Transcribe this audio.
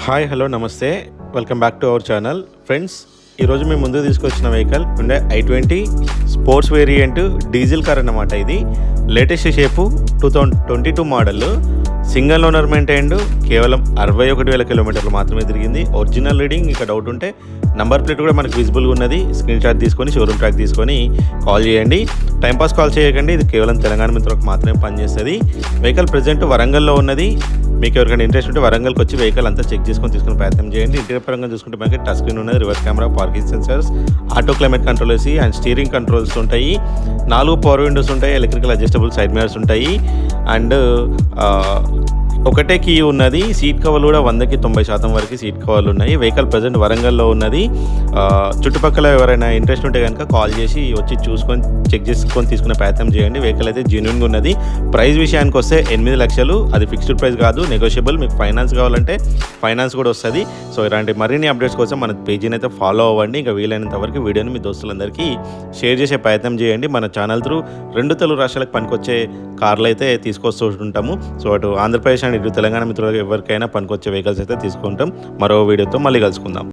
Hi hello నమస్తే welcome back to our channel friends. ఈరోజు మేము ముందు తీసుకొచ్చిన vehicle Hyundai i20 sports variant diesel car అన్నమాట. ఇది latest shape 2022 model, single owner maintained, కేవలం 61,000 కిలోమీటర్లు మాత్రమే తిరిగింది. ఒరిజినల్ రీడింగ్, ఇంకా డౌట్ ఉంటే నంబర్ ప్లేట్ కూడా మనకు విజిబుల్గా ఉన్నది. స్క్రీన్ షాట్ తీసుకొని షోరూమ్ ట్రాక్ తీసుకొని కాల్ చేయండి. టైంపాస్ కాల్ చేయకండి, ఇది కేవలం తెలంగాణ మిత్రులకు మాత్రమే పనిచేస్తుంది. వెహికల్ ప్రజెంట్ వరంగల్లో ఉన్నది. మీకు ఎవరికైనా ఇంట్రెస్ట్ ఉంటే వరంగల్కి వచ్చి వెహికల్ అంతా చెక్ చేసుకొని తీసుకునే ప్రయత్నం చేయండి. ఇంటీరియర్ పరంగా చూసుకుంటే మనకి టచ్ స్క్రీన్ ఉన్నది, reverse camera, parking sensors, auto climate control AC and steering controls ఉంటాయి. 4 పవర్ విండోస్ ఉంటాయి, ఎలక్ట్రికల్ అడ్జస్టబుల్ సైడ్ మిరర్స్ ఉంటాయి అండ్ ఒకటే కీ ఉన్నది. సీట్ కవర్లు కూడా 100కి 90% వరకు సీట్ కవర్లు ఉన్నాయి. వెహికల్ ప్రజెంట్ వరంగల్లో ఉన్నది. చుట్టుపక్కల ఎవరైనా ఇంట్రెస్ట్ ఉంటే కనుక కాల్ చేసి వచ్చి చూసుకొని చెక్ చేసుకొని తీసుకునే ప్రయత్నం చేయండి. వెహికల్ అయితే జెన్యూన్గా ఉన్నది. ప్రైస్ విషయానికి వస్తే 8 లక్షలు, అది ఫిక్స్డ్ ప్రైస్ కాదు, నెగోషియబుల్. మీకు ఫైనాన్స్ కావాలంటే ఫైనాన్స్ కూడా వస్తుంది. సో ఇలాంటి మరిన్ని అప్డేట్స్ కోసం మన పేజీని అయితే ఫాలో అవ్వండి. ఇంకా వీలైనంత వరకు వీడియోని మీ దోస్తులందరికీ షేర్ చేసే ప్రయత్నం చేయండి. మన ఛానల్ త్రూ 2 తెలుగు రాష్ట్రాలకు పనికొచ్చే కార్లు అయితే తీసుకొస్తూ ఉంటాము. సో అటు ఆంధ్రప్రదేశ్ అండ్ ఇటు తెలంగాణ మిత్రులకు ఎవరికైనా పనికొచ్చే వెహికల్స్ అయితే తీసుకుంటాం. మరో వీడియోతో మళ్ళీ కలుసుకుందాం.